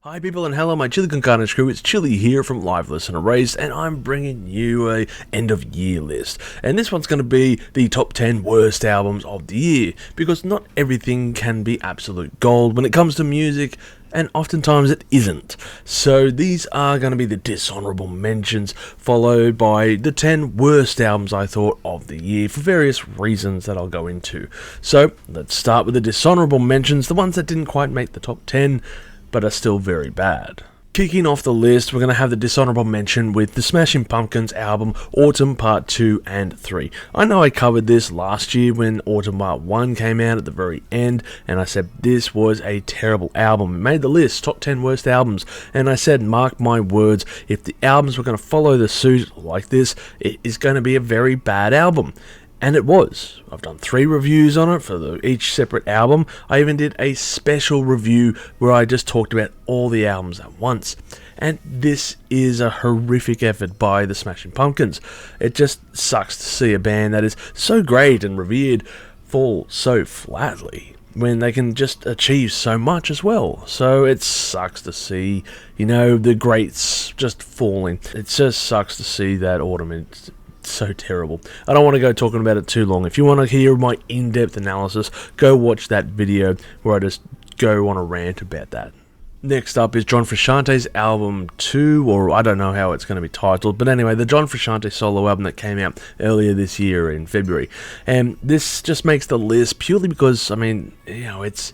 Hi people and hello my Chili Con Carnage crew, it's Chili here from Live Listen Erased and I'm bringing you a end of year list. And this one's going to be the top 10 worst albums of the year, because not everything can be absolute gold when it comes to music, and oftentimes it isn't. So these are going to be the dishonourable mentions, followed by the 10 worst albums I thought of the year for various reasons that I'll go into. So let's start with the dishonourable mentions, the ones that didn't quite make the top 10, but are still very bad. Kicking off the list, we're going to have the dishonourable mention with the Smashing Pumpkins album Autumn Part 2 and 3. I know I covered this last year when Autumn Part 1 came out at the very end, and I said this was a terrible album. It made the list, top 10 worst albums, and I said, mark my words, if the albums were going to follow the suit like this, it is going to be a very bad album. And it was. I've done 3 reviews on it for each separate album. I even did a special review where I just talked about all the albums at once. And this is a horrific effort by the Smashing Pumpkins. It just sucks to see a band that is so great and revered fall so flatly when they can just achieve so much as well. So it sucks to see, the greats just falling. It just sucks to see that Autumn. It's so terrible. I don't want to go talking about it too long. If you want to hear my in-depth analysis, go watch that video where I just go on a rant about that. Next up is John Frusciante's album 2, or I don't know how it's going to be titled, but anyway, the John Frusciante solo album that came out earlier this year in February. And this just makes the list purely because, it's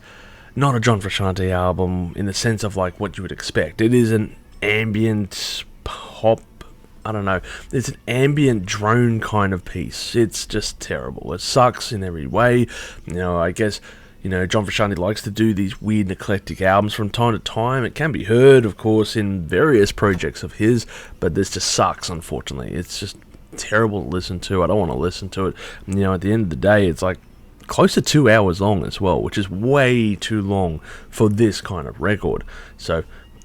not a John Frusciante album in the sense of like what you would expect. It is an ambient pop, it's an ambient drone kind of piece. It's just terrible. It sucks in every way. I guess, John Frusciante likes to do these weird and eclectic albums from time to time. It can be heard, of course, in various projects of his, but this just sucks, unfortunately. It's just terrible to listen to. I don't want to listen to it. At the end of the day, it's like close to 2 hours long as well, which is way too long for this kind of record. So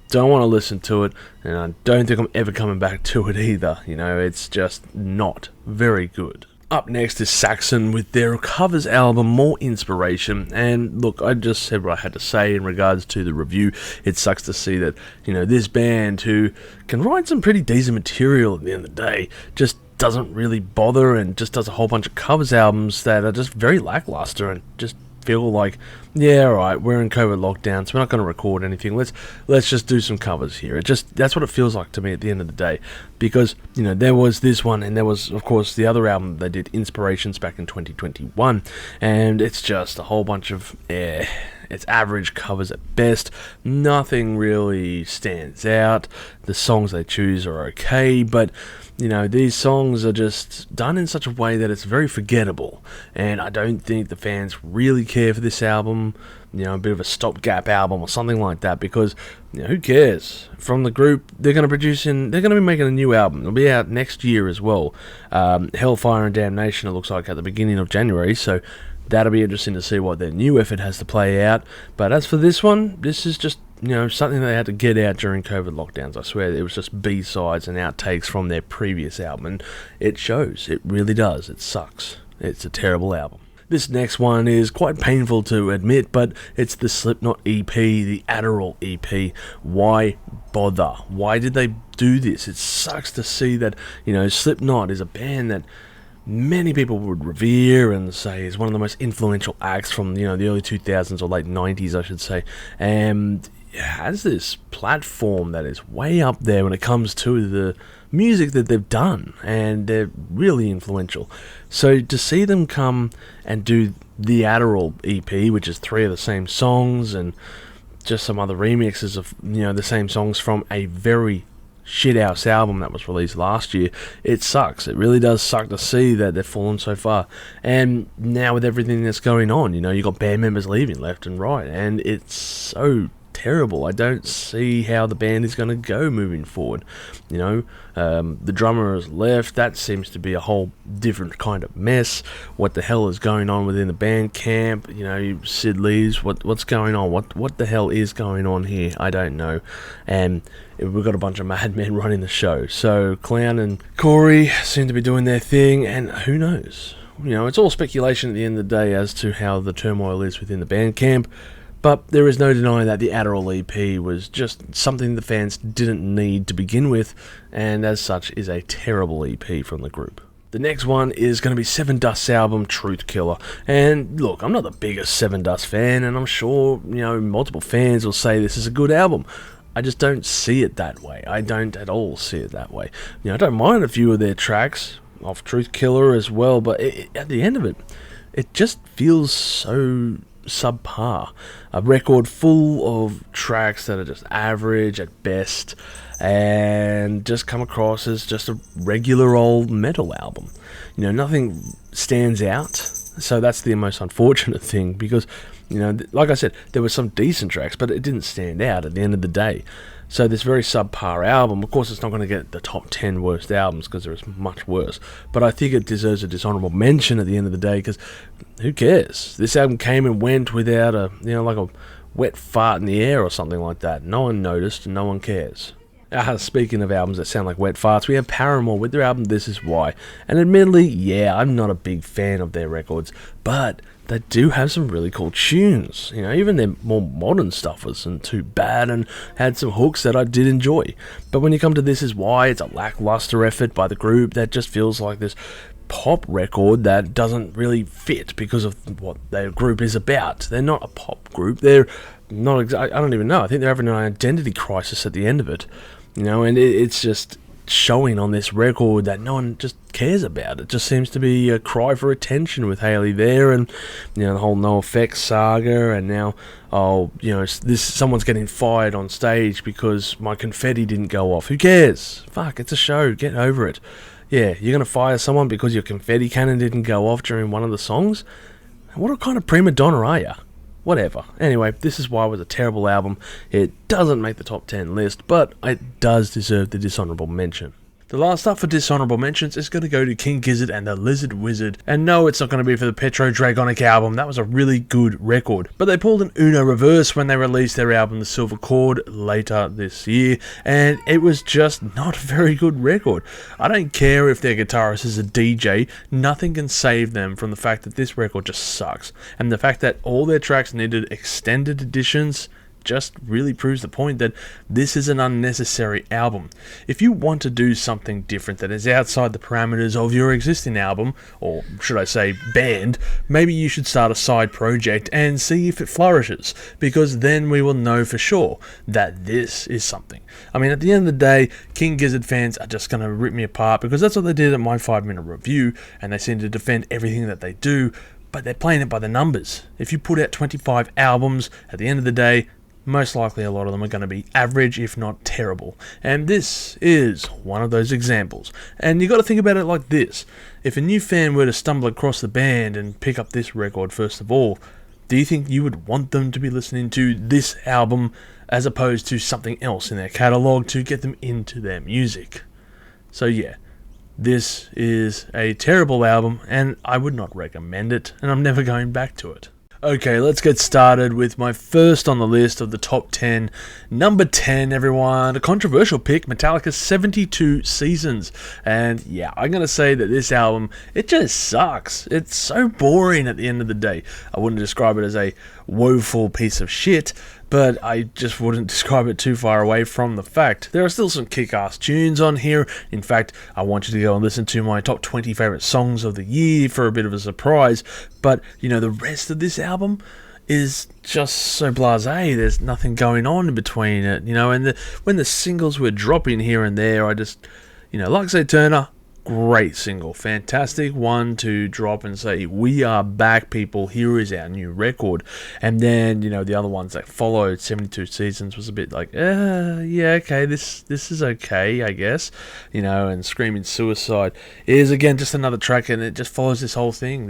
don't want to listen to it, and I don't think I'm ever coming back to it either. It's just not very good. Up next is Saxon with their covers album More Inspiration, and look, I just said what I had to say in regards to the review. It sucks to see that, this band who can write some pretty decent material at the end of the day just doesn't really bother and just does a whole bunch of covers albums that are just very lackluster and just feel like, yeah, alright, we're in COVID lockdown, so we're not going to record anything, let's just do some covers here. That's what it feels like to me at the end of the day, because, there was this one, and there was, of course, the other album they did, Inspirations, back in 2021, and it's just a whole bunch of, it's average covers at best. Nothing really stands out. The songs they choose are okay, but these songs are just done in such a way that it's very forgettable, and I don't think the fans really care for this album. A bit of a stopgap album or something like that, because who cares? From the group, they're going to be making a new album. It'll be out next year as well. Hellfire and Damnation, it looks like, at the beginning of January, so that'll be interesting to see what their new effort has to play out. But as for this one, this is just something they had to get out during COVID lockdowns. I swear it was just B-sides and outtakes from their previous album, and it shows. It really does. It sucks. It's a terrible album. This next one is quite painful to admit, but it's the Slipknot EP, the Adderall EP. Why bother? Why did they do this? It sucks to see that, Slipknot is a band that many people would revere and say is one of the most influential acts from, the early 2000s or late 90s, I should say, and has this platform that is way up there when it comes to the music that they've done, and they're really influential. So to see them come and do the Adderall EP, which is 3 of the same songs and just some other remixes of the same songs from a very shithouse album that was released last year, it sucks. It really does suck to see that they've fallen so far. And now with everything that's going on, you got band members leaving left and right, and it's so terrible. I don't see how the band is going to go moving forward. The drummer has left. That seems to be a whole different kind of mess. What the hell is going on within the band camp? Sid leaves. What's going on? What the hell is going on here? I don't know. And we've got a bunch of madmen running the show. So Clown and Corey seem to be doing their thing, and who knows? It's all speculation at the end of the day as to how the turmoil is within the band camp. But there is no denying that the Adderall EP was just something the fans didn't need to begin with, and as such is a terrible EP from the group. The next one is going to be Seven Dust's album, Truth Killer. And look, I'm not the biggest Seven Dust fan, and I'm sure, multiple fans will say this is a good album. I just don't see it that way. I don't at all see it that way. I don't mind a few of their tracks off Truth Killer as well, but at the end of it, it just feels so subpar. A record full of tracks that are just average at best and just come across as just a regular old metal album. Nothing stands out, so that's the most unfortunate thing, because like I said, there were some decent tracks, but it didn't stand out at the end of the day. So this very subpar album, of course it's not going to get the top 10 worst albums, because there is much worse, but I think it deserves a dishonourable mention at the end of the day, because who cares? This album came and went without like a wet fart in the air or something like that. No one noticed and no one cares. Speaking of albums that sound like wet farts, we have Paramore with their album This Is Why, and admittedly, yeah, I'm not a big fan of their records, but they do have some really cool tunes. Even their more modern stuff wasn't too bad and had some hooks that I did enjoy. But when you come to This Is Why, it's a lackluster effort by the group that just feels like this pop record that doesn't really fit because of what their group is about. They're not a pop group. They're not. I don't even know. I think they're having an identity crisis at the end of it. And it's just showing on this record that no one just cares about. It just seems to be a cry for attention with Hayley there, and the whole NoFX saga, and now someone's getting fired on stage because my confetti didn't go off. Who cares? Fuck, it's a show. Get over it. Yeah, you're gonna fire someone because your confetti cannon didn't go off during one of the songs? What kind of prima donna are you? Whatever. Anyway, This Is Why was a terrible album. It doesn't make the top 10 list, but it does deserve the dishonourable mention. The last up for dishonourable mentions is going to go to King Gizzard and the Lizard Wizard. And no, it's not going to be for the Petro Dragonic album. That was a really good record. But they pulled an Uno reverse when they released their album The Silver Chord later this year. And it was just not a very good record. I don't care if their guitarist is a DJ. Nothing can save them from the fact that this record just sucks. And the fact that all their tracks needed extended editions just really proves the point that this is an unnecessary album. If you want to do something different that is outside the parameters of your existing album, or should I say band, maybe you should start a side project and see if it flourishes, because then we will know for sure that this is something. I mean, at the end of the day, King Gizzard fans are just going to rip me apart, because that's what they did at my 5-minute review, and they seem to defend everything that they do, but they're playing it by the numbers. If you put out 25 albums, at the end of the day, most likely a lot of them are going to be average, if not terrible. And this is one of those examples. And you got to think about it like this. If a new fan were to stumble across the band and pick up this record first of all, do you think you would want them to be listening to this album as opposed to something else in their catalogue to get them into their music? So yeah, this is a terrible album and I would not recommend it, and I'm never going back to it. Okay, let's get started with my first on the list of the top 10. Number 10, everyone, a controversial pick, Metallica's 72 Seasons. And yeah, I'm going to say that this album, it just sucks. It's so boring at the end of the day. I wouldn't describe it as a woeful piece of shit, but I just wouldn't describe it too far away from the fact. There are still some kick-ass tunes on here. In fact, I want you to go and listen to my top 20 favourite songs of the year for a bit of a surprise. But, the rest of this album is just so blasé. There's nothing going on in between it, and when the singles were dropping here and there, I just, like Say Turner, great single, fantastic one to drop and say, we are back, people, here is our new record. And then, the other ones that followed, 72 Seasons, was a bit like, yeah, okay, this is okay, I guess, and Screaming Suicide is, again, just another track, and it just follows this whole thing,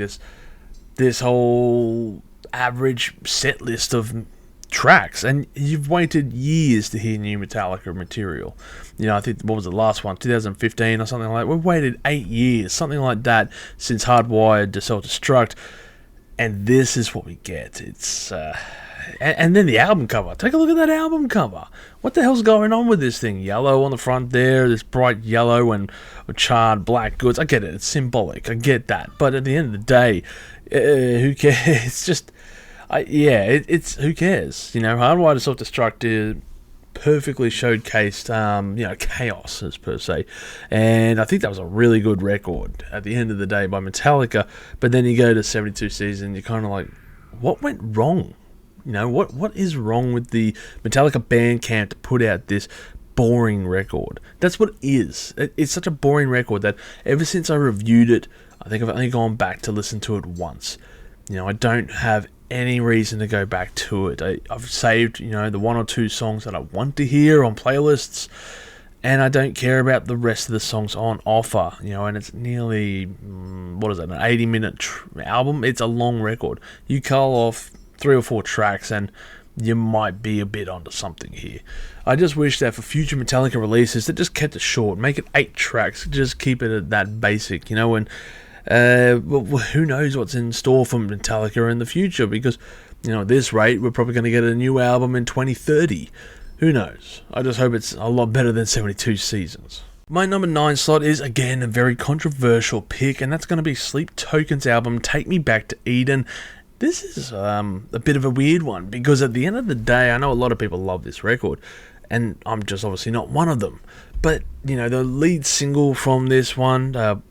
this whole average set list of tracks, and you've waited years to hear new Metallica material. I think, what was the last one, 2015 or something like that? We've waited 8 years, something like that, since Hardwired to Self-Destruct, and this is what we get. It's and then the album cover. Take a look at that album cover. What the hell's going on with this thing? Yellow on the front there, this bright yellow and charred black goods. I get it, it's symbolic, I get that, but at the end of the day, who cares? It's just, it's who cares? Hardwired to Self-Destruct perfectly showcased, chaos as per se, and I think that was a really good record at the end of the day by Metallica. But then you go to 72 Seasons, you're kind of like, what went wrong? What is wrong with the Metallica Bandcamp to put out this boring record? That's what it is. It's such a boring record that ever since I reviewed it, I think I've only gone back to listen to it once. I don't have any reason to go back to it. I've saved, the one or two songs that I want to hear on playlists, and I don't care about the rest of the songs on offer, and it's nearly, an 80-minute album. It's a long record. You cull off 3 or 4 tracks and you might be a bit onto something here. I just wish that for future Metallica releases, they just kept it short, make it 8 tracks, just keep it at that basic, and who knows what's in store for Metallica in the future, because, at this rate, we're probably going to get a new album in 2030. Who knows? I just hope it's a lot better than 72 Seasons. My number 9 slot is, again, a very controversial pick, and that's going to be Sleep Token's album, Take Me Back to Eden. This is a bit of a weird one, because at the end of the day, I know a lot of people love this record, and I'm just obviously not one of them. But, the lead single from this one,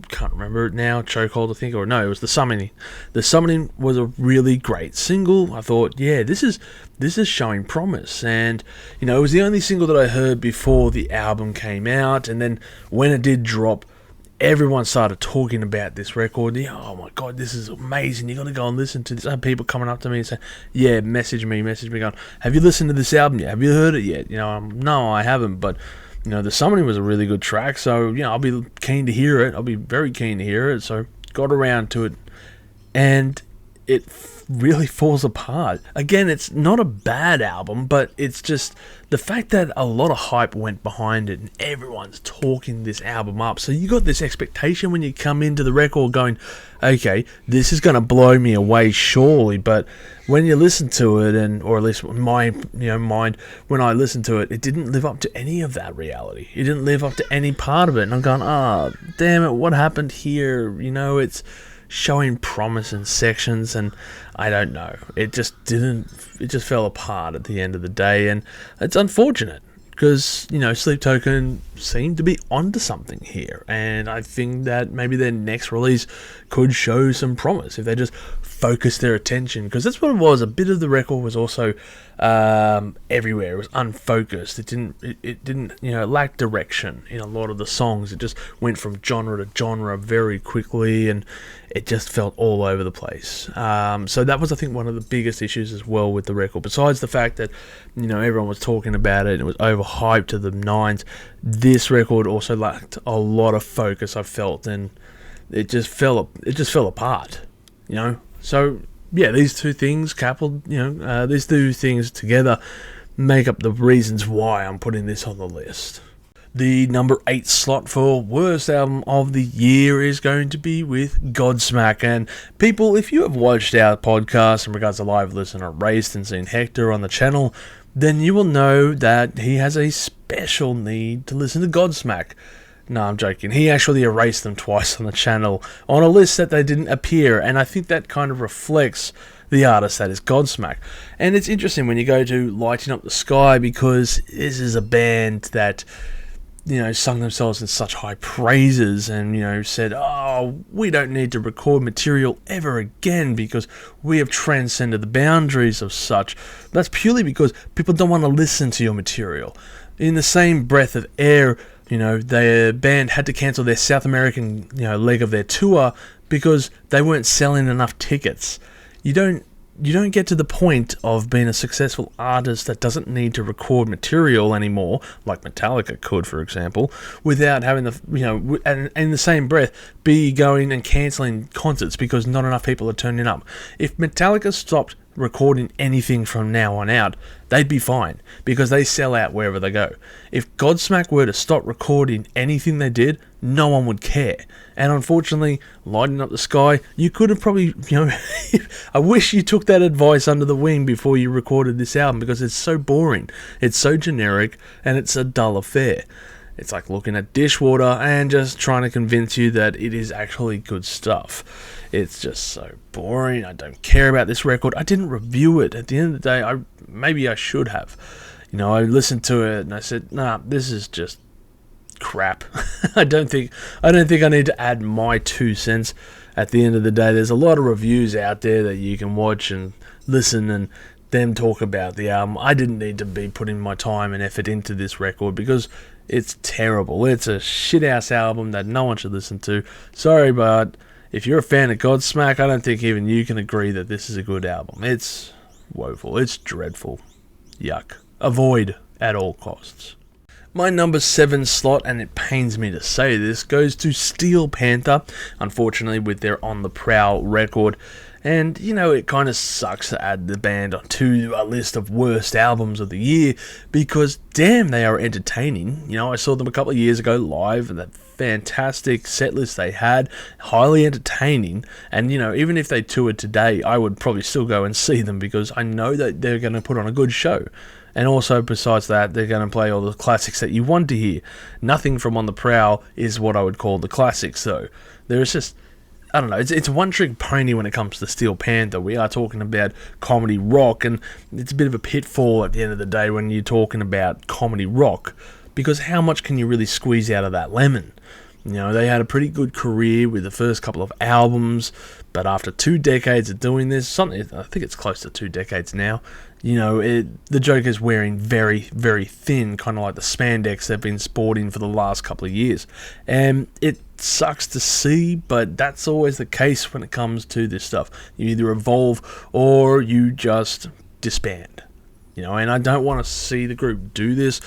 can't remember it now, Chokehold I think, or no, it was The Summoning. The Summoning was a really great single. I thought, yeah, this is showing promise, and it was the only single that I heard before the album came out, and then when it did drop, everyone started talking about this record. Oh my god, this is amazing, you gotta go and listen to this. I had people coming up to me and saying, yeah, message me going, have you listened to this album yet? Have you heard it yet? No, I haven't, but The Summoning was a really good track, so I'll be keen to hear it. I'll be very keen to hear it. So got around to it, and it really falls apart. Again, it's not a bad album, but it's just the fact that a lot of hype went behind it and everyone's talking this album up. So you got this expectation when you come into the record going, okay, this is going to blow me away surely. But when you listen to it, or at least my mind, when I listened to it, it didn't live up to any of that reality. It didn't live up to any part of it. And I'm going, damn it, what happened here? It's showing promise in sections, and I don't know, it just fell apart at the end of the day, and it's unfortunate because Sleep Token seemed to be onto something here, and I think that maybe their next release could show some promise if they just focus their attention, because that's what it was. A bit of the record was also everywhere. It was unfocused. It didn't it lacked direction in a lot of the songs. It just went from genre to genre very quickly, and it just felt all over the place. So that was, I think, one of the biggest issues as well with the record. Besides the fact that everyone was talking about it and it was overhyped to the nines, this record also lacked a lot of focus, I felt, and it just fell apart. So yeah, these two things coupled, these two things together make up the reasons why I'm putting this on the list. The number 8 slot for worst album of the year is going to be with Godsmack. And people, if you have watched our podcast in regards to Live Listener Erased and seen Hector on the channel, then you will know that he has a special need to listen to Godsmack. No, I'm joking. He actually erased them twice on the channel on a list that they didn't appear, and I think that kind of reflects the artist that is Godsmack. And it's interesting when you go to Lighting Up the Sky, because this is a band that sung themselves in such high praises and, said, we don't need to record material ever again because we have transcended the boundaries of such. That's purely because people don't want to listen to your material. In the same breath of air, their band had to cancel their South American, leg of their tour because they weren't selling enough tickets. You don't get to the point of being a successful artist that doesn't need to record material anymore, like Metallica could, for example, without having the, and in the same breath, be going and cancelling concerts because not enough people are turning up. If Metallica stopped recording anything from now on out, they'd be fine because they sell out wherever they go. If Godsmack were to stop recording anything they did, no one would care. And unfortunately, Lighting Up the Sky, you could have probably, I wish you took that advice under the wing before you recorded this album, because it's so boring, it's so generic, and it's a dull affair. It's like looking at dishwater and just trying to convince you that it is actually good stuff. It's just so boring. I don't care about this record. I didn't review it. At the end of the day, maybe I should have. I listened to it and I said, nah, this is just crap. I don't think I need to add my 2 cents. At the end of the day, there's a lot of reviews out there that you can watch and listen and them talk about the album. I didn't need to be putting my time and effort into this record because it's terrible. It's a shithouse album that no one should listen to. Sorry, but if you're a fan of Godsmack, I don't think even you can agree that this is a good album. It's woeful. It's dreadful. Yuck. Avoid at all costs. My number 7 slot, and it pains me to say this, goes to Steel Panther, unfortunately with their On the Prowl record. And, it kind of sucks to add the band to a list of worst albums of the year, because damn, they are entertaining. I saw them a couple of years ago live, and that fantastic set list they had, highly entertaining. And, even if they toured today, I would probably still go and see them, because I know that they're going to put on a good show. And also, besides that, they're going to play all the classics that you want to hear. Nothing from On the Prowl is what I would call the classics, though. There's just, I don't know, it's a one-trick pony when it comes to Steel Panther. We are talking about comedy rock, and it's a bit of a pitfall at the end of the day when you're talking about comedy rock, because how much can you really squeeze out of that lemon? They had a pretty good career with the first couple of albums, but after 2 decades of doing this, I think it's close to 2 decades now, the Joker's wearing very, very thin, kind of like the spandex they've been sporting for the last couple of years. And it sucks to see, but that's always the case when it comes to this stuff. You either evolve or you just disband. And I don't want to see the group do this,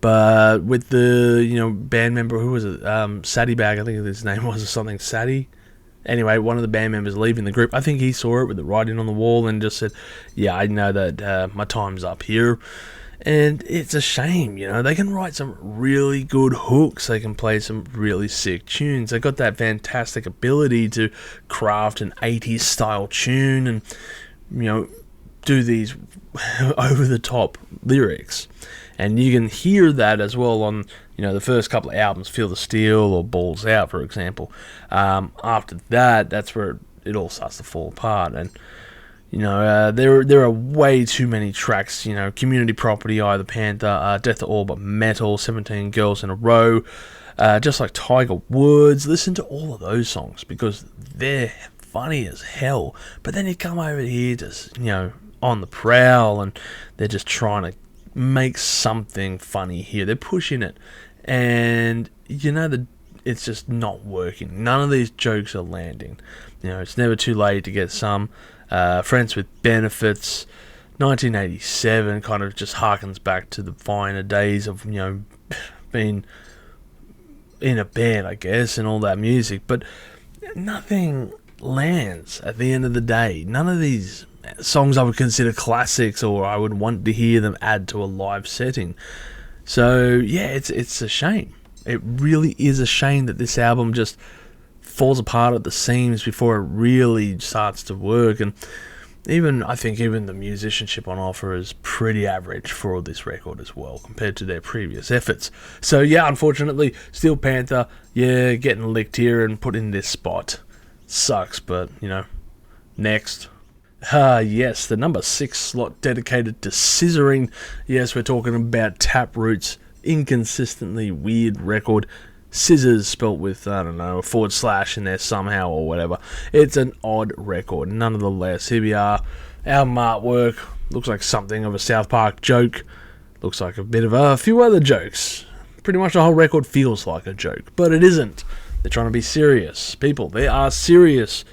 but with the, band member, who was it? Sadie Bag, I think his name was, or something, Sadie? Anyway, one of the band members leaving the group, I think he saw it with the writing on the wall and just said, yeah, I know that my time's up here. And it's a shame, they can write some really good hooks, they can play some really sick tunes. They got that fantastic ability to craft an 80s style tune and, do these over-the-top lyrics. And you can hear that as well on, the first couple of albums, Feel the Steel or Balls Out, for example. After that, that's where it all starts to fall apart. And, there are way too many tracks, Community Property, Eye of the Panther, Death to All But Metal, 17 Girls in a Row, just like Tiger Woods. Listen to all of those songs because they're funny as hell. But then you come over here to, On the Prowl, and they're just trying to make something funny here. They're pushing it, and it's just not working. None of these jokes are landing. It's never too late to get some. Friends with Benefits, 1987, kind of just harkens back to the finer days of being in a band, I guess, and all that music. But nothing lands at the end of the day. None of these songs I would consider classics or I would want to hear them add to a live setting. So yeah, it's a shame. It really is a shame that this album just falls apart at the seams before it really starts to work. And I think even the musicianship on offer is pretty average for this record as well compared to their previous efforts. So yeah, unfortunately, Steel Panther, getting licked here and put in this spot. Sucks, but next. Yes, the number 6 slot dedicated to scissoring. Yes, we're talking about Taproot's inconsistently weird record. Scissors spelt with, I don't know, a / in there somehow or whatever. It's an odd record, nonetheless. Here we are. Album artwork looks like something of a South Park joke. Looks like a bit of a few other jokes. Pretty much the whole record feels like a joke, but it isn't. They're trying to be serious. People, they are serious.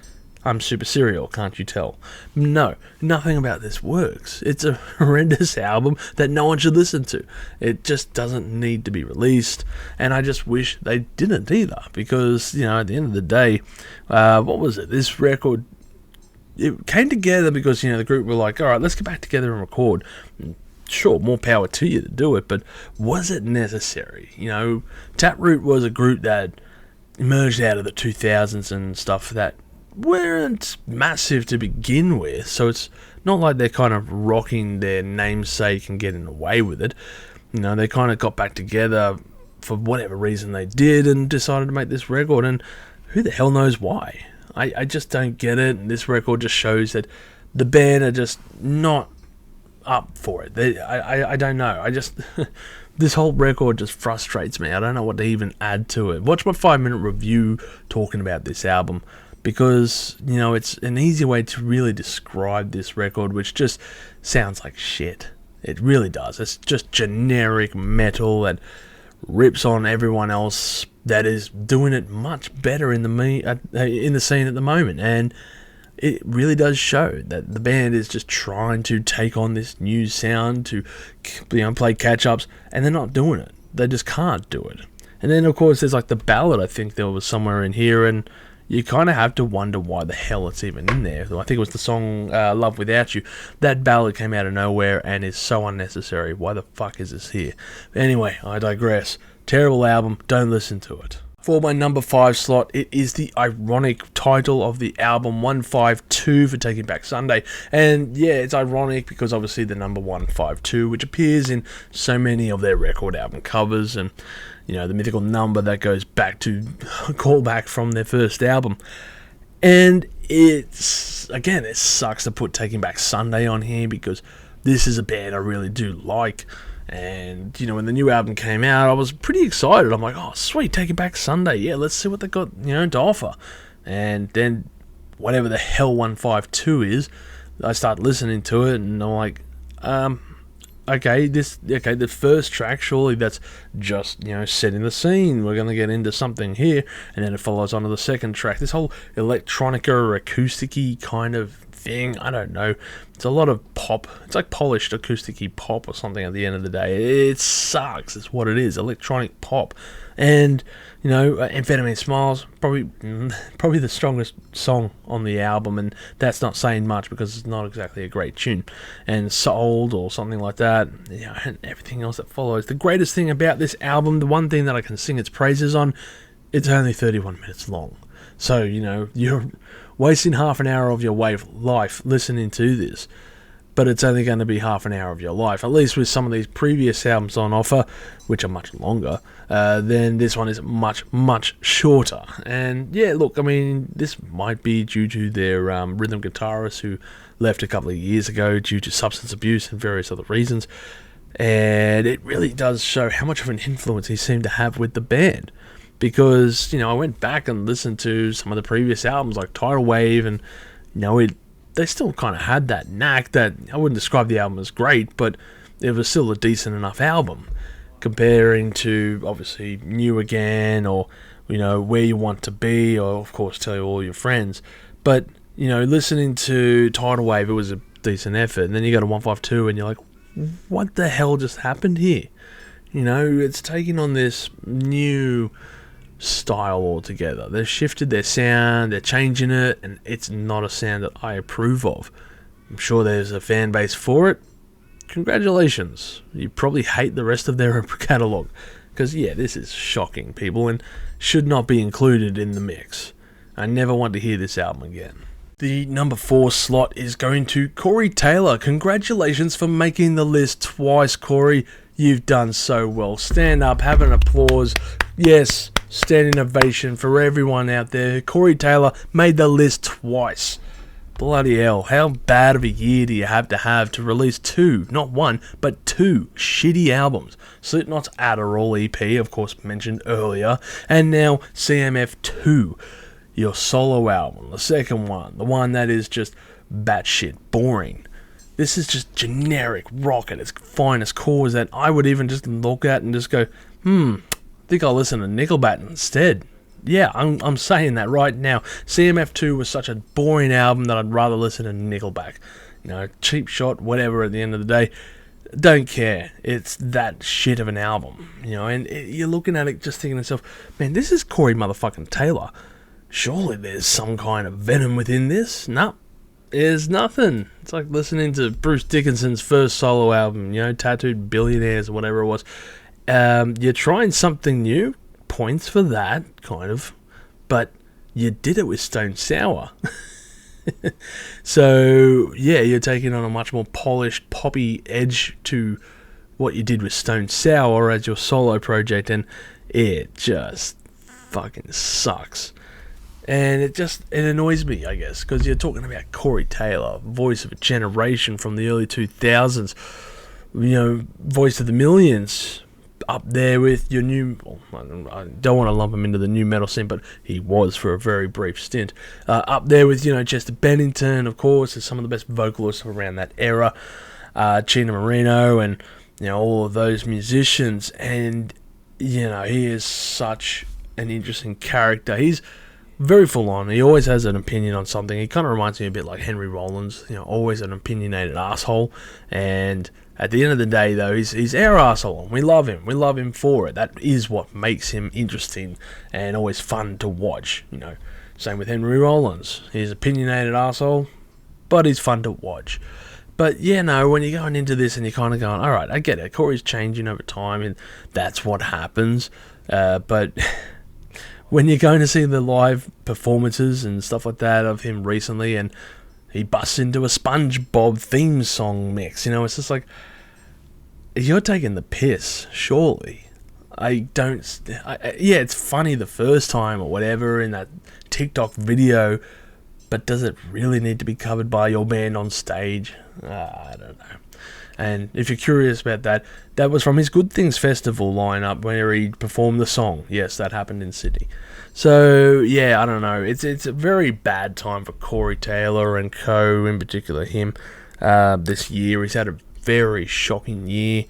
I'm super serial, can't you tell? No, nothing about this works. It's a horrendous album that no one should listen to. It just doesn't need to be released, and I just wish they didn't either, because, at the end of the day, what was it? This record, it came together because, the group were like, alright, let's get back together and record. Sure, more power to you to do it, but was it necessary? Taproot was a group that emerged out of the 2000s and stuff that weren't massive to begin with, so it's not like they're kind of rocking their namesake and getting away with it. They kind of got back together for whatever reason they did and decided to make this record, and who the hell knows why. I just don't get it, and this record just shows that the band are just not up for it. I don't know. This whole record just frustrates me. I don't know what to even add to it. Watch my 5-minute review talking about this album, because, you know, it's an easy way to really describe this record, which just sounds like shit. It really does. It's just generic metal that rips on everyone else that is doing it much better in the scene at the moment, and it really does show that the band is just trying to take on this new sound to, you know, play catch-ups, and they're not doing it. They just can't do it. And then, of course, there's like the ballad. I think there was somewhere in here, and you kind of have to wonder why the hell it's even in there. I think it was the song Love Without You. That ballad came out of nowhere and is so unnecessary. Why the fuck is this here? But anyway, I digress. Terrible album. Don't listen to it. For my number 5 slot, it is the ironic title of the album, 152 for Taking Back Sunday. And yeah, it's ironic because obviously the number 152, which appears in so many of their record album covers, and, you know, the mythical number that goes back to call back from their first album. And it's, again, it sucks to put Taking Back Sunday on here, because this is a band I really do like. And, you know, when the new album came out, I was pretty excited. I'm like, oh, sweet, Taking Back Sunday. Yeah, let's see what they got, you know, to offer. And then whatever the hell 152 is, I start listening to it, and I'm like, okay, the first track, surely that's just, you know, setting the scene. We're going to get into something here. And then it follows on to the second track. This whole electronica or acoustic-y kind of thing, I don't know. It's a lot of pop. It's like polished acoustic-y pop or something at the end of the day. It sucks. It's what it is. Electronic pop. And, you know, Amphetamine Smiles, probably the strongest song on the album, and that's not saying much because it's not exactly a great tune. And Sold or something like that, you know, and everything else that follows. The greatest thing about this album, the one thing that I can sing its praises on, it's only 31 minutes long. So, you know, you're wasting half an hour of your life listening to this, but it's only going to be half an hour of your life, at least with some of these previous albums on offer, which are much longer. Then this one is much, much shorter. And yeah, look, I mean, this might be due to their rhythm guitarist who left a couple of years ago due to substance abuse and various other reasons. And it really does show how much of an influence he seemed to have with the band. Because, you know, I went back and listened to some of the previous albums like Tidal Wave, and, you know, they still kind of had that knack that I wouldn't describe the album as great, but it was still a decent enough album. Comparing to, obviously, New Again, or, you know, Where You Want to Be, or, of course, Tell You All Your Friends. But, you know, listening to Tidal Wave, it was a decent effort. And then you go to 152 and you're like, what the hell just happened here? You know, it's taking on this new style altogether. They've shifted their sound, they're changing it, and it's not a sound that I approve of. I'm sure there's a fan base for it. Congratulations. You probably hate the rest of their catalogue, because yeah, this is shocking, people, and should not be included in the mix. I never want to hear this album again. The number 4 slot is going to Corey Taylor. Congratulations for making the list twice, Corey. You've done so well. Stand up, have an applause. Yes, standing ovation for everyone out there. Corey Taylor made the list twice. Bloody hell, how bad of a year do you have to release 2, not 1, but 2 shitty albums? Slipknot's Adderall EP, of course mentioned earlier, and now CMF2, your solo album, the second one, the one that is just batshit boring. This is just generic rock at its finest cause that I would even just look at and just go, I think I'll listen to Nickelback instead. Yeah, I'm saying that right now. CMF2 was such a boring album that I'd rather listen to Nickelback. You know, cheap shot, whatever, at the end of the day. Don't care. It's that shit of an album. You know, and you're looking at it just thinking to yourself, man, this is Corey motherfucking Taylor. Surely there's some kind of venom within this. Nope. There's nothing. It's like listening to Bruce Dickinson's first solo album, you know, Tattooed Billionaires or whatever it was. You're trying something new. Points for that, kind of. But you did it with Stone Sour. So, yeah, you're taking on a much more polished, poppy edge to what you did with Stone Sour as your solo project, and it just fucking sucks. And it annoys me, I guess, because you're talking about Corey Taylor, voice of a generation from the early 2000s, voice of the millions, up there with your new, I don't want to lump him into the new metal scene, but he was for a very brief stint, up there with, Chester Bennington, of course, is some of the best vocalists around that era, Chino Marino, and, all of those musicians, and, he is such an interesting character. He's very full on. He always has an opinion on something. He kind of reminds me a bit like Henry Rollins, always an opinionated asshole. And at the end of the day, though, he's our asshole. We love him. We love him for it. That is what makes him interesting and always fun to watch. Same with Henry Rollins. He's opinionated asshole, but he's fun to watch. But when you're going into this and you're kind of going, all right, I get it. Corey's changing over time, and that's what happens. But when you're going to see the live performances and stuff like that of him recently, and he busts into a SpongeBob theme song mix, it's just like, you're taking the piss, surely. It's funny the first time or whatever in that TikTok video, but does it really need to be covered by your band on stage? I don't know. And if you're curious about that, that was from his Good Things Festival lineup where he performed the song. Yes, that happened in Sydney. So, I don't know. It's a very bad time for Corey Taylor and co, in particular him, this year. He's had a very shocking year,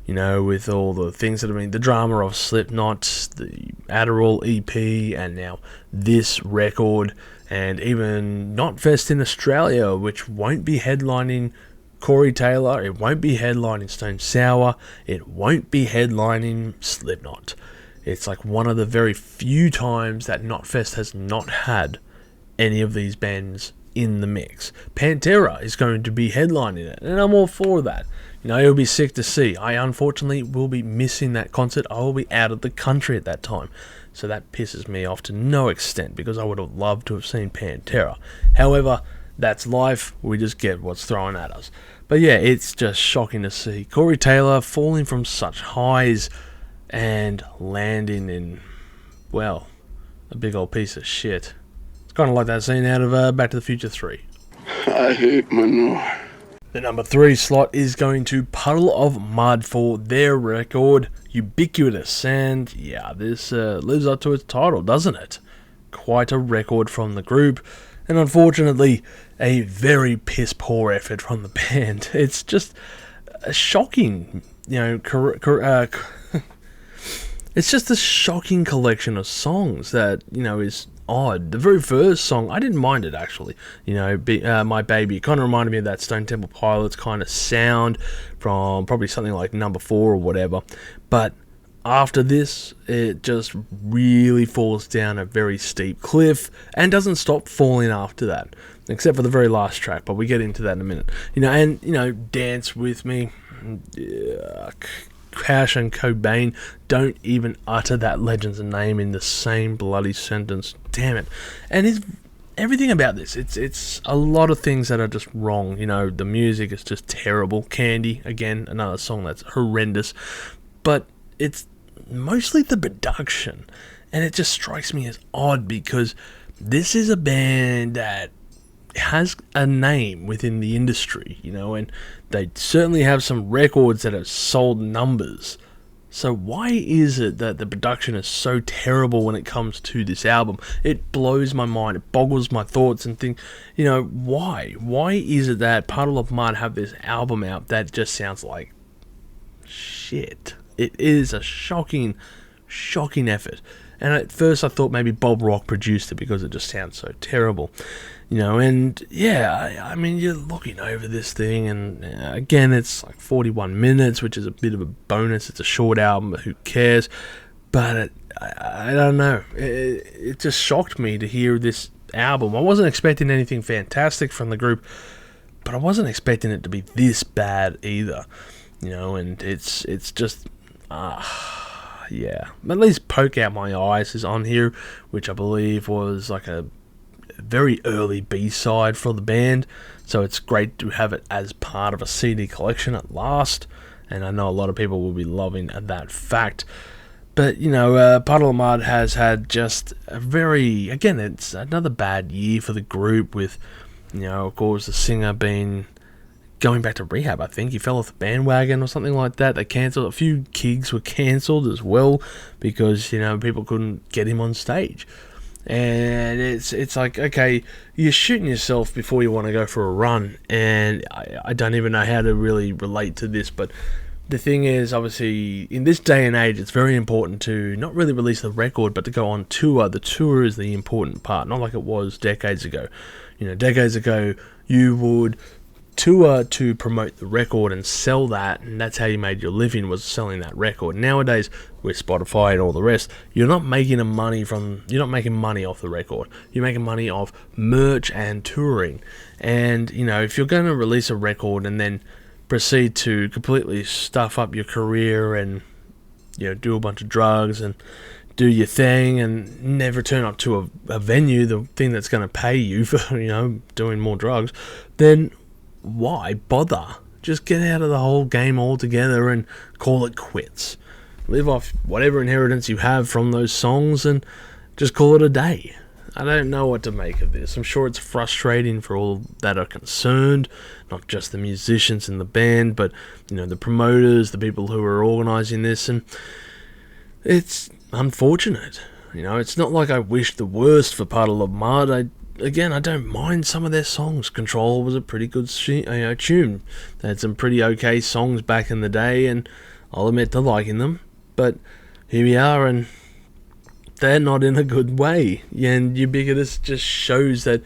with all the things that have been the drama of Slipknot, the Adderall EP, and now this record, and even Knotfest in Australia, which won't be headlining Corey Taylor, it won't be headlining Stone Sour, it won't be headlining Slipknot. It's like one of the very few times that Knotfest has not had any of these bands in the mix. Pantera is going to be headlining it, and I'm all for that. It'll be sick to see. I unfortunately will be missing that concert. I will be out of the country at that time. So that pisses me off to no extent, because I would have loved to have seen Pantera. However, that's life. We just get what's thrown at us. But it's just shocking to see Corey Taylor falling from such highs and landing in, well, a big old piece of shit. It's kind of like that scene out of Back to the Future 3. I hate manure. The number 3 slot is going to Puddle of Mud for their record, Ubiquitous. And this lives up to its title, doesn't it? Quite a record from the group. And unfortunately, a very piss-poor effort from the band. It's just a shocking, it's just a shocking collection of songs that, is odd. The very first song, I didn't mind it, actually. My Baby. It kind of reminded me of that Stone Temple Pilots kind of sound from probably something like Number 4 or whatever. But after this, it just really falls down a very steep cliff and doesn't stop falling after that, except for the very last track, but we get into that in a minute. Dance With Me, Cash and Cobain don't even utter that legend's name in the same bloody sentence. Damn it. And everything about this, it's a lot of things that are just wrong. The music is just terrible. Candy, again, another song that's horrendous. But it's mostly the production, and it just strikes me as odd, because this is a band that has a name within the industry, and they certainly have some records that have sold numbers. So why is it that the production is so terrible when it comes to this album? It blows my mind, it boggles my thoughts, and think, why? Why is it that Puddle of Mud have this album out that just sounds like shit? It is a shocking effort. And at first I thought maybe Bob Rock produced it because it just sounds so terrible. And I mean, you're looking over this thing, and again, it's like 41 minutes, which is a bit of a bonus. It's a short album, but who cares? But I don't know. It just shocked me to hear this album. I wasn't expecting anything fantastic from the group, but I wasn't expecting it to be this bad either. And it's just... At least Poke Out My Eyes is on here, which I believe was like a very early B-side for the band, so it's great to have it as part of a CD collection at last. and I know a lot of people will be loving that fact. But, Puddle of Mud has had just a very, again, it's another bad year for the group with, of course, the singer going back to rehab. I think he fell off the bandwagon or something like that. They cancelled, a few gigs were cancelled as well because, people couldn't get him on stage. And it's like, okay, you're shooting yourself before you want to go for a run, and I don't even know how to really relate to this, but the thing is, obviously, in this day and age, it's very important to not really release the record, but to go on tour. The tour is the important part, not like it was decades ago. Decades ago, you would tour to promote the record and sell that, and that's how you made your living, was selling that record. Nowadays, with Spotify and all the rest, you're not making money off the record. You're making money off merch and touring. And, if you're going to release a record and then proceed to completely stuff up your career and do a bunch of drugs and do your thing and never turn up to a venue, the thing that's going to pay you for doing more drugs, then why bother? Just get out of the whole game altogether and call it quits. Live off whatever inheritance you have from those songs and just call it a day. I don't know what to make of this. I'm sure it's frustrating for all that are concerned, not just the musicians in the band, but the promoters, the people who are organising this, and it's unfortunate. It's not like I wish the worst for Puddle of Mud. I don't mind some of their songs. Control was a pretty good tune. They had some pretty okay songs back in the day, and I'll admit to liking them. But here we are, and they're not in a good way. And Ubiquitous just shows that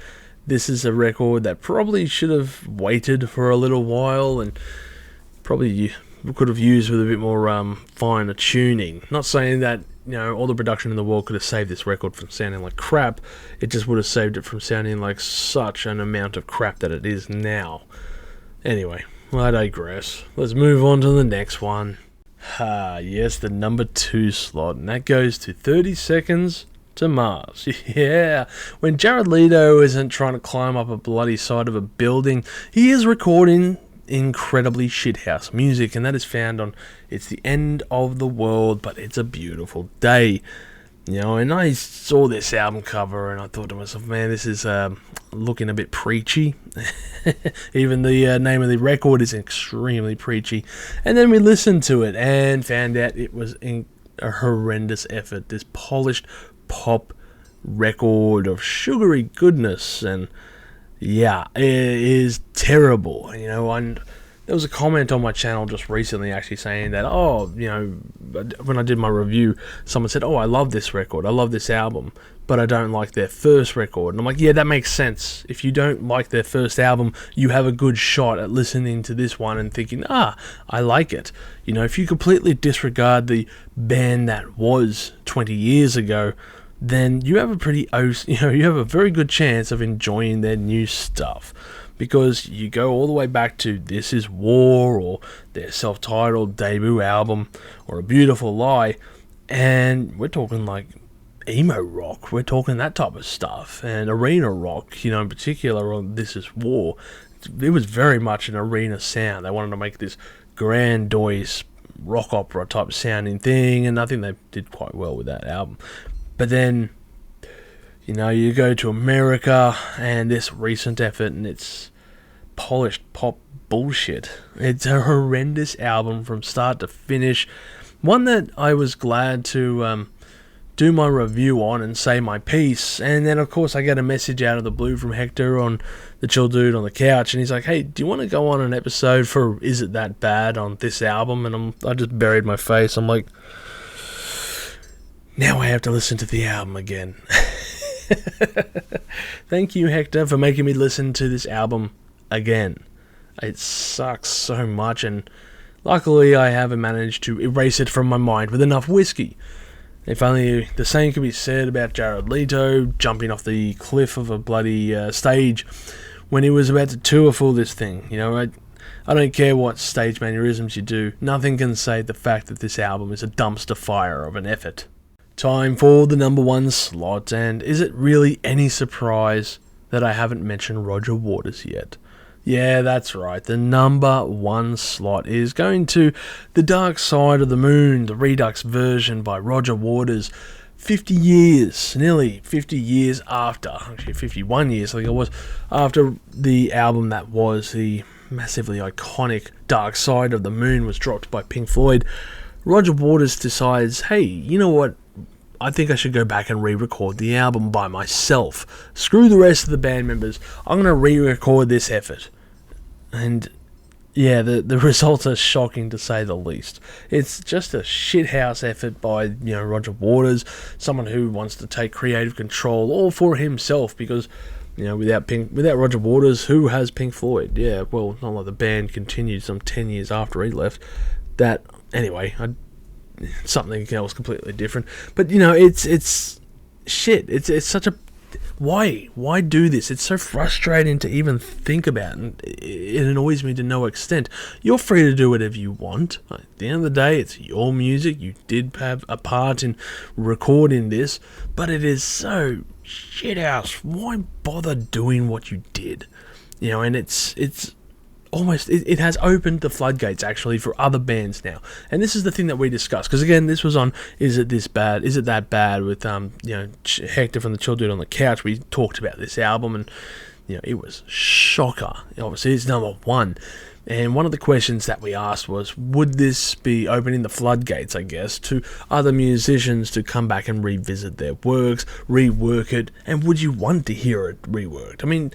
this is a record that probably should have waited for a little while and probably could have used with a bit more finer tuning. Not saying that all the production in the world could have saved this record from sounding like crap. It just would have saved it from sounding like such an amount of crap that it is now. Anyway, I digress. Let's move on to the next one. Yes, the number 2 slot, and that goes to 30 Seconds to Mars. Yeah, when Jared Leto isn't trying to climb up a bloody side of a building, he is recording incredibly shithouse music, and that is found on It's the End of the World, but It's a Beautiful Day. And I saw this album cover and I thought to myself, man, this is looking a bit preachy. Even the name of the record is extremely preachy. And then we listened to it and found out it was a horrendous effort. This polished pop record of sugary goodness, and yeah, it is terrible. And there was a comment on my channel just recently actually saying that, when I did my review, someone said, I love this record, I love this album, but I don't like their first record. And I'm like, yeah, that makes sense. If you don't like their first album, you have a good shot at listening to this one and thinking, I like it. If you completely disregard the band that was 20 years ago, then you have a very good chance of enjoying their new stuff. Because you go all the way back to This Is War, or their self-titled debut album, or A Beautiful Lie, and we're talking like emo rock, we're talking that type of stuff, and arena rock, in particular on This Is War. It was very much an arena sound. They wanted to make this grandiose rock opera type sounding thing, and I think they did quite well with that album. But then, you go to America and this recent effort, and it's polished pop bullshit. It's a horrendous album from start to finish. One that I was glad to do my review on and say my piece. And then, of course, I get a message out of the blue from Hector on the Chill Dude on the Couch, and he's like, hey, do you want to go on an episode for Is It That Bad on this album? And I just buried my face. I'm like, now I have to listen to the album again. Thank you, Hector, for making me listen to this album again. It sucks so much, and luckily I haven't managed to erase it from my mind with enough whiskey. If only the same could be said about Jared Leto jumping off the cliff of a bloody stage when he was about to tour for this thing. I don't care what stage mannerisms you do, nothing can save the fact that this album is a dumpster fire of an effort. Time for the number 1 slot, and is it really any surprise that I haven't mentioned Roger Waters yet? Yeah, that's right. The number one slot is going to The Dark Side of the Moon, the Redux version by Roger Waters. 50 years, nearly 50 years after, actually 51 years I think it was, after the album that was the massively iconic Dark Side of the Moon was dropped by Pink Floyd, Roger Waters decides, hey, you know what? I think I should go back and re-record the album by myself. Screw the rest of the band members. I'm going to re-record this effort. And yeah, the results are shocking to say the least. It's just a shithouse effort by, Roger Waters, someone who wants to take creative control all for himself because, without Roger Waters, who has Pink Floyd? Yeah, well, not like the band continued some 10 years after he left. Something else completely different. But, it's shit. It's such a... Why do this? It's so frustrating to even think about, and it annoys me to no extent. You're free to do whatever you want. At the end of the day, it's your music. You did have a part in recording this, but it is so shithouse. Why bother doing what you did? And it's almost, it has opened the floodgates actually for other bands now, and this is the thing that we discussed, because again, this was on Is It This Bad, Is It That Bad with Hector from the Chill Dude on the Couch. We talked about this album, and it was shocker. Obviously it's number one, and one of the questions that we asked was, would this be opening the floodgates, I guess, to other musicians to come back and revisit their works, rework it, and would you want to hear it reworked? I mean,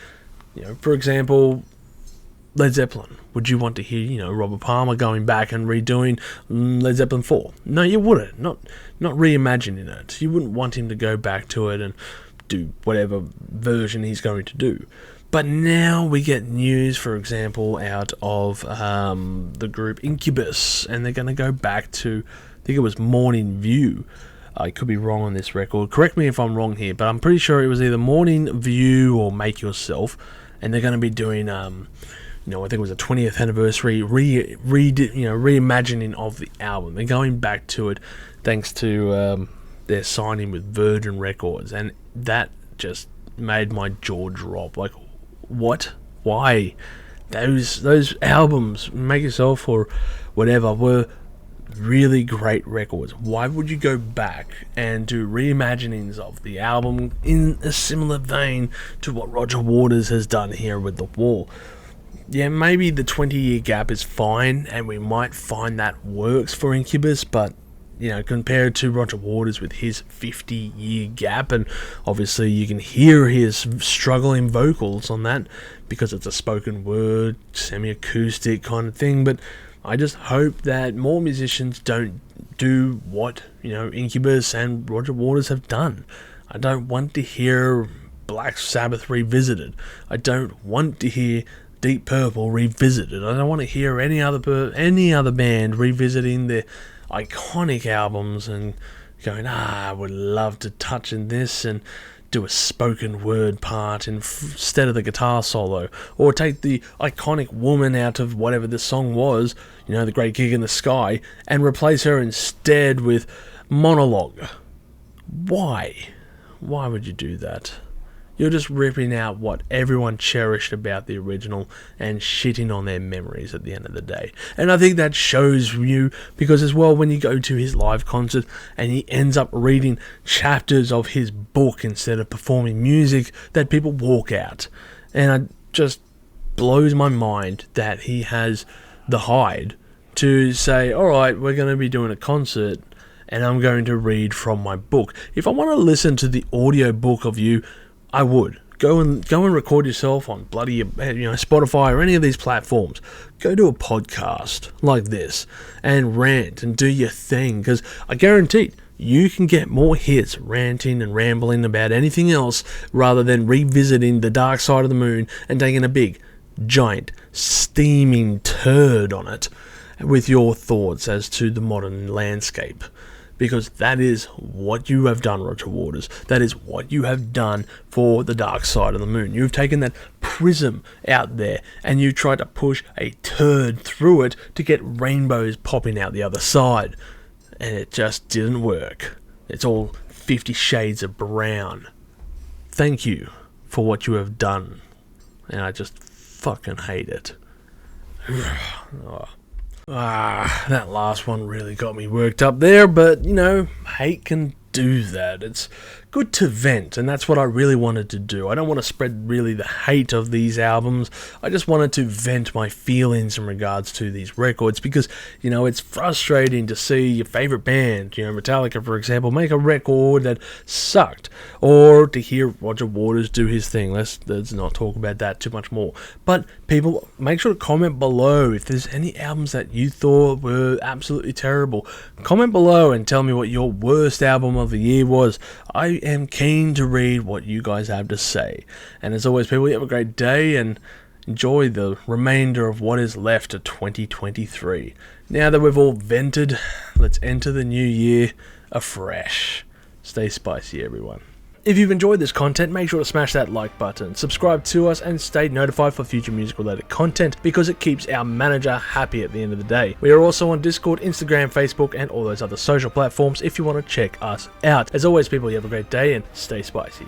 for example, Led Zeppelin. Would you want to hear, Robert Palmer going back and redoing Led Zeppelin 4? No, you wouldn't. Not reimagining it. You wouldn't want him to go back to it and do whatever version he's going to do. But now we get news, for example, out of the group Incubus, and they're going to go back to, I think it was Morning View. I could be wrong on this record. Correct me if I'm wrong here, but I'm pretty sure it was either Morning View or Make Yourself, and they're going to be doing... I think it was a 20th anniversary reimagining of the album. They're going back to it thanks to their signing with Virgin Records, and that just made my jaw drop. Like, what? Why? Those albums, Make Yourself or whatever, were really great records. Why would you go back and do reimaginings of the album in a similar vein to what Roger Waters has done here with The Wall? Yeah, maybe the 20-year gap is fine, and we might find that works for Incubus, but, compared to Roger Waters with his 50-year gap, and obviously you can hear his struggling vocals on that, because it's a spoken word, semi-acoustic kind of thing, but I just hope that more musicians don't do what, Incubus and Roger Waters have done. I don't want to hear Black Sabbath revisited. I don't want to hear Deep Purple revisited. I don't want to hear any other band revisiting their iconic albums and going, I would love to touch in this and do a spoken word part instead of the guitar solo, or take the iconic woman out of whatever the song was, The Great Gig in the Sky, and replace her instead with monologue. Why would you do that? You're just ripping out what everyone cherished about the original and shitting on their memories at the end of the day. And I think that shows you, because as well, when you go to his live concert and he ends up reading chapters of his book instead of performing music, that people walk out. And it just blows my mind that he has the hide to say, alright, we're going to be doing a concert and I'm going to read from my book. If I want to listen to the audio book of you, I would. Go and record yourself on bloody Spotify or any of these platforms. Go do a podcast like this and rant and do your thing, because I guarantee you can get more hits ranting and rambling about anything else rather than revisiting The Dark Side of the Moon and taking a big, giant, steaming turd on it with your thoughts as to the modern landscape. Because that is what you have done, Roger Waters. That is what you have done for The Dark Side of the Moon. You've taken that prism out there and you tried to push a turd through it to get rainbows popping out the other side. And it just didn't work. It's all 50 shades of brown. Thank you for what you have done. And I just fucking hate it. That last one really got me worked up there, but, you know, hate can do that. It's good to vent, and that's what I really wanted to do. I don't want to spread really the hate of these albums. I just wanted to vent my feelings in regards to these records, because, you know, it's frustrating to see your favorite band, you know, Metallica, for example, make a record that sucked, or to hear Roger Waters do his thing. Let's not talk about that too much more. But people, make sure to comment below if there's any albums that you thought were absolutely terrible. Comment below and tell me what your worst album of the year was. I am keen to read what you guys have to say. And as always, people, you have a great day and enjoy the remainder of what is left of 2023. Now that we've all vented, let's enter the new year afresh. Stay spicy, everyone. If you've enjoyed this content, make sure to smash that like button, subscribe to us, and stay notified for future music-related content, because it keeps our manager happy at the end of the day. We are also on Discord, Instagram, Facebook, and all those other social platforms if you want to check us out. As always, people, you have a great day and stay spicy.